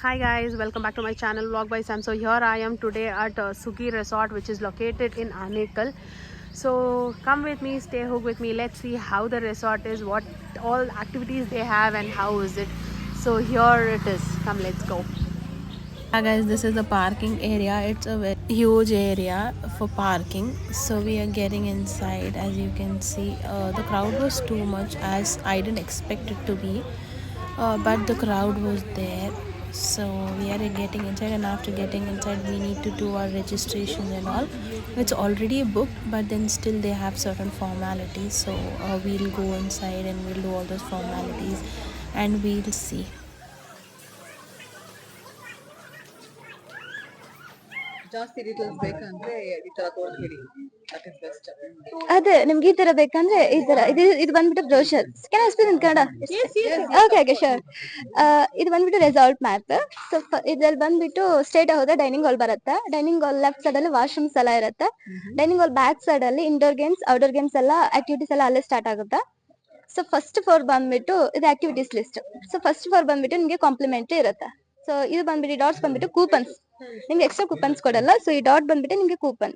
Hi guys, welcome back to my channel Vlog by Sam. So here I am today at Suki Resort, which is located in Anekal. So come with me, stay hooked with me. Let's see how the resort is, what all activities they have and how is it. So here it is. Come, let's go. Yeah, guys, this is the parking area. It's a very huge area for parking. So we are getting inside. As you can see, the crowd was too much as I didn't expect it to be, but the crowd was there. So we are getting inside, and after getting inside, we need to do our registration and all. It's already booked, but then still they have certain formalities. So we'll go inside and we'll do all those formalities, and we'll see. ಜಾಸ್ತಿ details ಬೇಕಂದ್ರೆ ಈ ತರ ತೋರಿಸ್ಬಿಡಿ that is best. ಅದೇ ನಿಮ್ಗೆ ಈ ತರ ಬೇಕಂದ್ರೆ ಈ ತರ ಇದು ಬಂದ್ಬಿಟ್ಟು brochure. Can I speak in Kannada? Okay okay sure. ಇದು ಬಂದ್ಬಿಟ್ಟು ರೆಸಾರ್ಟ್ ಮ್ಯಾಪ್. ಸೊ ಇದ್ರಲ್ಲಿ ಬಂದ್ಬಿಟ್ಟು ಸ್ಟ್ರೇಟ್ ಹೋದ್ರೆ ಡೈನಿಂಗ್ ಹಾಲ್ ಬರುತ್ತೆ. ಡೈನಿಂಗ್ ಹಾಲ್ ಲೆಫ್ಟ್ ಸೈಡ್ ಅಲ್ಲಿ ವಾಶ್ರೂಮ್ಸ್ ಎಲ್ಲ ಇರುತ್ತೆ. ಡೈನಿಂಗ್ ಹಾಲ್ ಬ್ಯಾಕ್ ಸೈಡ್ ಅಲ್ಲಿ ಇಂಡೋರ್ ಗೇಮ್ಸ್ ಔಟ್ಡೋರ್ ಗೇಮ್ಸ್ ಎಲ್ಲ ಆಕ್ಟಿವಿಟೀಸ್ ಎಲ್ಲ ಅಲ್ಲೇ ಸ್ಟಾರ್ಟ್ ಆಗುತ್ತೆ. ಸೊ ಫಸ್ಟ್ ಫ್ಲೋರ್ ಬಂದ್ಬಿಟ್ಟು ಇದು activities list. So first floor ಬಂದ್ಬಿಟ್ಟು ನಿಮ್ಗೆ ಕಾಂಪ್ಲಿಮೆಂಟರಿ ಇರುತ್ತೆ. ಸೊ ಇದು ಬಂದ್ಬಿಟ್ಟು ಡಾಟ್ಸ್ ಬಂದ್ಬಿಟ್ಟು ಕೂಪನ್ಸ್. ನಿಮ್ಗೆ ಎಕ್ಸ್ಟ್ರಾ ಕೂಪನ್ಸ್ ಕೊಡಲ್ಲ. ಸೊ ಈ ಡಾಟ್ ಬಂದ್ಬಿಟ್ಟು ನಿಮ್ಗೆ ಕೂಪನ್.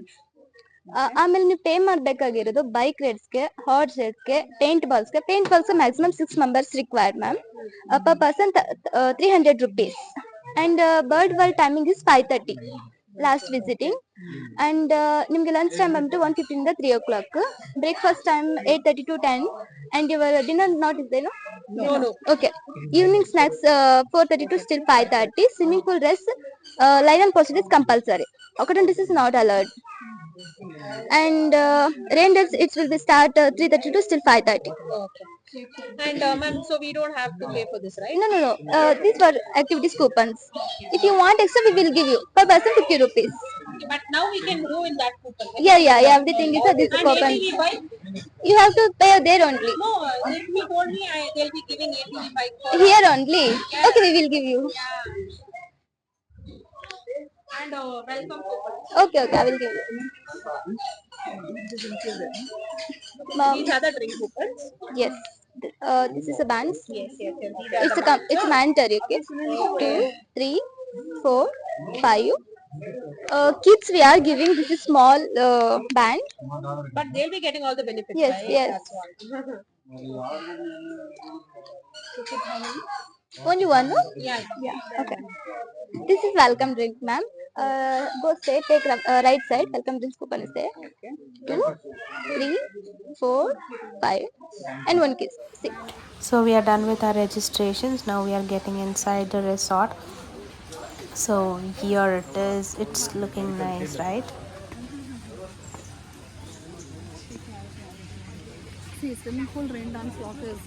ಆಮೇಲೆ ನೀವು ಪೇ ಮಾಡ್ಬೇಕಾಗಿರೋದು ಬೈಕ್ ರೇಟ್ಸ್ಗೆ, ಹಾರ್ಸ್ ರೇಟ್ಸ್ಗೆ, ಪೇಂಟ್ ಬಾಲ್ಸ್ಗೆ. Paint balls maximum 6 members required ma'am. Per person 300 rupees. And bird world timing is 5:30 last visiting. And ನಿಮ್ಗೆ ಲಂಚ್ ಟೈಮ್ ಬಂದ್ಬಿಟ್ಟು 1:15 ಇಂದ 3 o'clock. Breakfast time 8:30 to 10. And your dinner not is ದೇನು? Okay. Evening snacks 4:30 to still 5:30. Swimming pool dress, line and post is compulsory. Occupancy is not allowed. And rain days it will be start 3:30 to still 5:30. Okay. And ma'am, so we don't have to pay for this, right? No. These were activities coupons. If you want extra, we will give you per person 50 rupees. Okay, but now we can go in that coupon. Right? Yeah. Everything is a this And coupon. ATV bike? You have to pay there only. No, ATV told me they'll be giving ATV bike for Here only. Okay, we will give you. and welcome coupon. Okay, I will give you. These are the drink coupons. Yes. This is a bands. Yes. It's mandatory. Okay. 2, 3, 4, 5. Kids we are giving this is small band. But they'll be getting all the benefits, Yes, right? yes. That's what. Only one, no? Yeah. Okay. This is welcome drink, ma'am. Go straight, take right side. Welcome drinks coupon is there. 2, 3, 4, 5, and 1 kiss. See. So we are done with our registrations. Now we are getting inside the resort. So here it is. It's looking nice, right? See, swimming pool, rain dance block is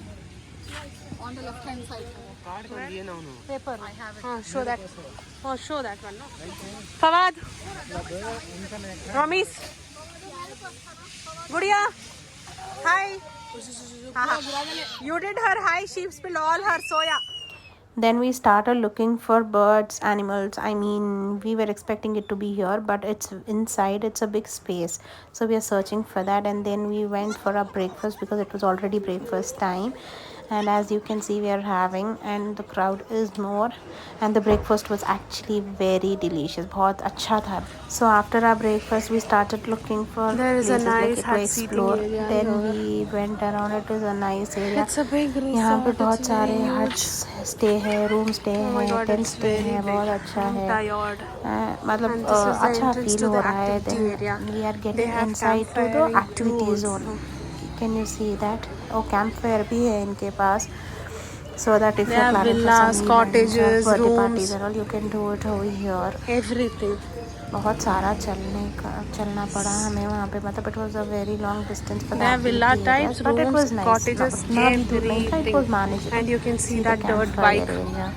on the left hand side. Paper. Show that. Show that one. No? Fawad. Ramesh. Gudiya. Hi. You did her hi. She spilled all her soya. Then we started looking for birds, animals. I mean, we were expecting it to be here, but it's inside. It's a big space. So we are searching for that, and then we went for our breakfast because it was already breakfast time. And as you can see, we are having, and the crowd is more, and the breakfast was actually very delicious. बहुत अच्छा था. So after our breakfast, we started looking for There is a places nice like hut to seating explore. area Then here. we went around. It is a nice area. It's a big resort. यहाँ पे बहुत It's सारे very huts stay है, room stay Oh my है, God, tent it's stay very है, big. बहुत अच्छा I'm है. tired. मतलब And this is the अच्छा entrance फील to हो the रहा है. activity Then area. we are They getting have inside to the campfire activity too zone. also. Can you see that? Oh, campfire भी है इनके पास. So that if They you're have planning for villas, some cottages, events, birthday rooms. parties and all, you can do it over here. Everything. बहुत सारा चलना पड़ा हमें वहाँ पे. मतलब it was a very long distance for They that have villa types, but it rooms, was nice. cottages, ना भी दूर नहीं था, it was everything. manageable. And you can see the that dirt campfire bike. area.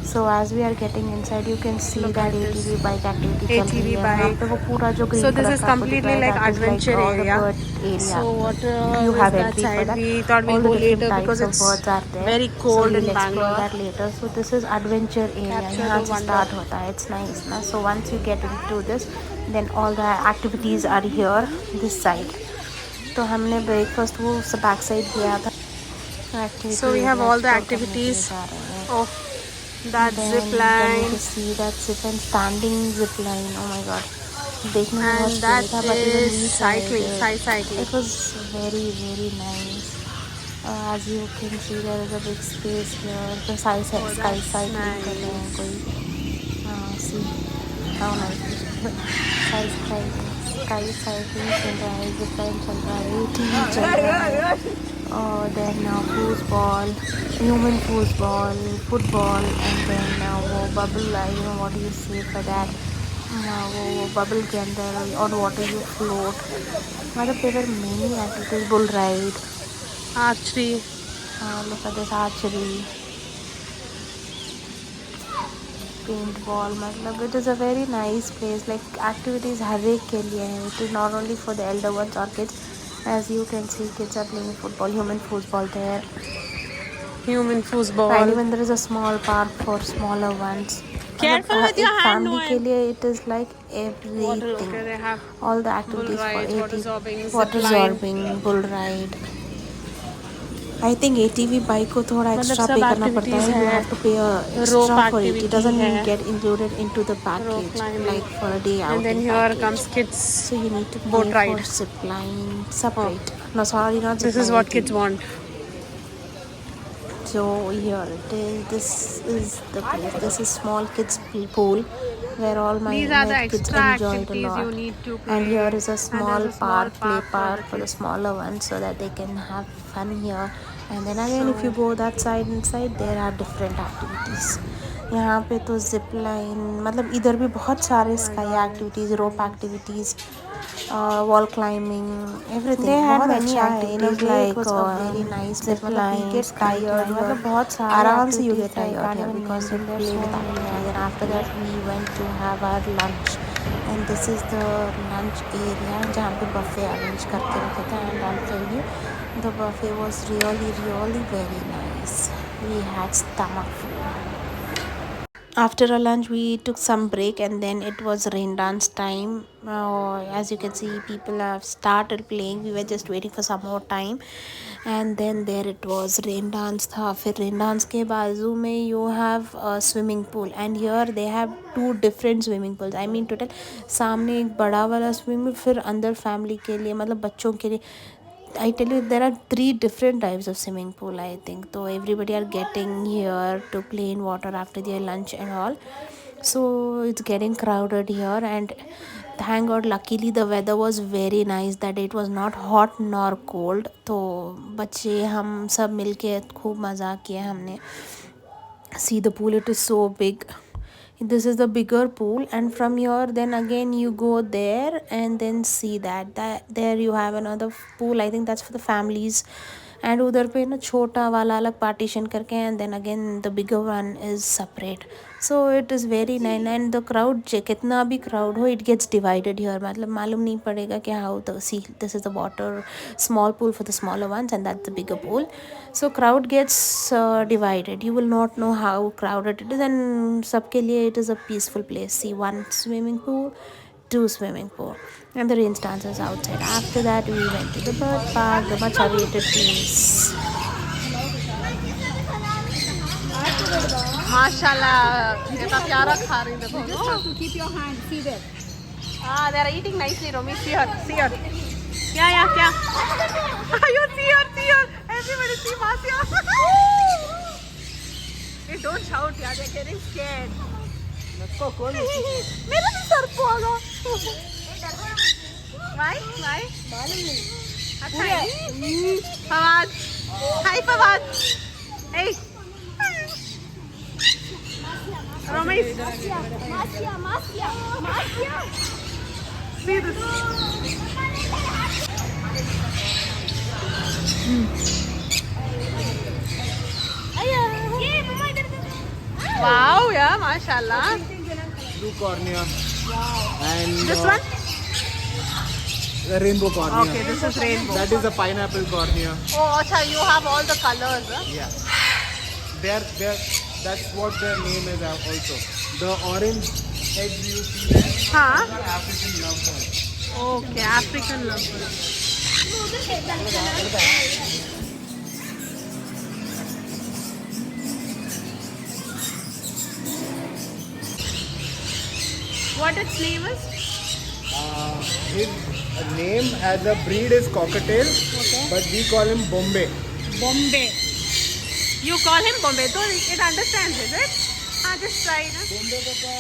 So as we are getting inside, you can see Look that at this. ATV bike activity चल ATV रही है. वहाँ bike. पे वो पूरा जो green So this color is का आपको दिख completely रहा है, like that is adventure all the area. bird area. So what You have is that entry for side? that. We thought All we'll the go different later types because of it's birds are there. very So cold we'll in explore Bangalore. that later. So this is adventure area. Capture यहाँ the से wonder. start होता है. It's nice ना. So once you get into this, then all the activities are here this side. तो हमने breakfast वो back side किया था. So we have all the activities. Oh, That then zip you line. can see that zip and standing zip line. Oh my god. देखने में बहुत And scary that था, but even is we cycling, tried sky it. cycling. It was very very nice. As you can see, there is a big space here. The sky Oh, that's cycling कर रहे हैं कोई. See how nice. Sky cycling चल रहा है, zip line चल रहा है, ATV चल रहा है. Then foosball, human football, and then वो bubble, you know what do you say for that? वो bubble के अंदर on water you float. मतलब there were many activities, bull ride, Archery. look at this archery, paintball. मतलब it is a very nice place. Like activities हर एक के लिए है. It is not only for the elder ones or kids. As you can see, kids are playing football, human football there. Human And foosball. even there is a small park for smaller ones. Careful with your एक hand, family Noel. के लिए it is like Water, everything. okay, they have All the bull activities for rides, water 80 zorbing, water zip line. zorbing, bull ride. I think ATV bike को थोड़ा मतलब extra सब pay करना पड़ता activities है. You है. have to pay Rope extra for it. It activity doesn't है. get included into the Rope package, climbing. like for a day And then outing here package. comes kids. So you need to pay Boat ride. for zip line separate. No, sorry, not zip This is line. what ATV. kids want. So here it is. This is the place. This is small kids pool where all my These are the kids extra enjoyed a activities lot. you need to play. And here is a And small there's a park, play for park the for the kids. smaller ones, so that they can have fun here. And then again, if you go that side inside, there are different activities. यहाँ पे तो zip line, मतलब इधर भी बहुत सारे sky activities, rope activities, wall climbing, everything. They had many activities like very nice zip line, sky tired, मतलब बहुत सारे आराम से you get tired here because you play with activities. And then after that we went to have our lunch, and this is the lunch area जहाँ पे buffet arrange करके रखे थे. And I'll tell you, the buffet was really very nice. We had stomach full. After a lunch we took some break, and then it was rain dance time. As you can see, people have started playing. We were just waiting for some more time, and then there it was, rain dance था. फिर rain dance के बाजू में you have a swimming pool, and here they have two different swimming pools. I mean total, सामने एक बड़ा वाला swimming pool, फिर अंदर family के लिए, मतलब बच्चों के लिए. I tell you, there are 3 different types of swimming pool, I think. So everybody are getting here to play in water after their lunch and all. So it's getting crowded here, and thank God, luckily the weather was very nice, that it was not hot nor cold. तो बच्चे हम सब मिलके खूब मज़ा किया हमने. See the pool, it is so big. This is the bigger pool, and from here then again you go there, and then see that there you have another pool. I think that's for the families. And उधर पे ना छोटा वाला अलग partition करके, and then again the bigger one is separate. So it is very nice. And the crowd, कितना भी crowd हो, it gets divided here. मतलब मालूम नहीं पड़ेगा कि how the, see, this is the water small pool for the smaller ones, and that's the bigger pool. So crowd gets divided. You will not know how crowded it is, and सबके लिए it is a peaceful place. See, one swimming pool, 2 swimming pool, and the rain dances outside. After that we went to the bird park, the much awaited place. Mashallah, कितना प्यारा खा रही देखो. You just have to keep your hand, see there. Ah, they are eating nicely, Romy. See her, see her. Yeah, क्या? You see her. Everybody see Masya. Hey, don't shout, yeah. They're getting scared. मेरा भी sir पे आ गया. Why? मालूम नहीं. अच्छा है. Fawad. Hi, Fawad. Hey. Romy. See this. Wow, yeah, mashallah. Blue cornea. And This one? the rainbow cornea. Okay, this is rainbow. That is the pineapple cornea. Oh, acha, you have all the colors. Huh? Yeah. That's what their name is also. The orange eggs you see there Huh? are African lovebirds. Okay, African lovebird. What its name is? His name as a breed is cockatiel, but we call him Bombay. Bombay. You call him Bombay, so it understands, is it? Just try, na? Bombay Papa.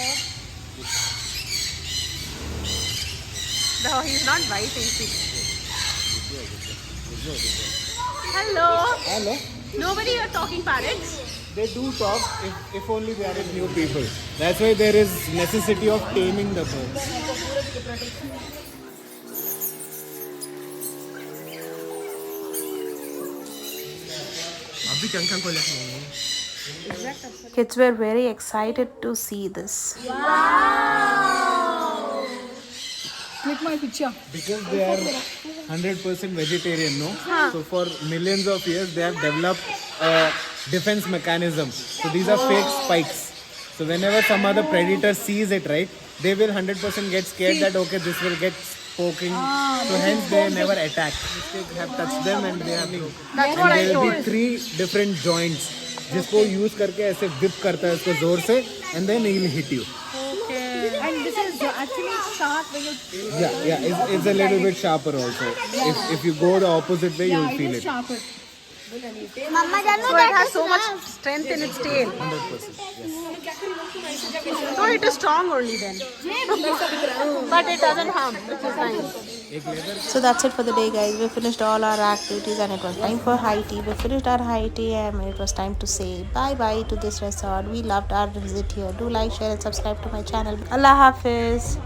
No, he's not biting. See. Hello. Hello. Nobody are talking parrots. They do talk if only they are with new people. That's why there is necessity of taming the birds. Kids were very excited to see this. Click my picture. Because they are 100% vegetarian, no? So for millions of years they have developed a defense mechanism. So these are fake spikes. So whenever some other predator sees it, right, they will 100% get scared that okay, this will get poking. So hence they never attack. They have touched them and they have to. That's what I there will be told. 3 different joints जिसको use करके ऐसे whip करता है इसको जोर से and then he will hit you. And this is actually sharp when you. Yeah, it's a little bit sharper also. If you go the opposite way, you'll feel it. Sharper. So it has so much strength in its tail. 100%. Yes. So it is strong only then. But it doesn't harm, which is nice. So that's it for the day, guys. We finished all our activities and it was time for high tea. We finished our high tea and it was time to say bye bye to this resort. We loved our visit here. Do like, share and subscribe to my channel. Allah Hafiz.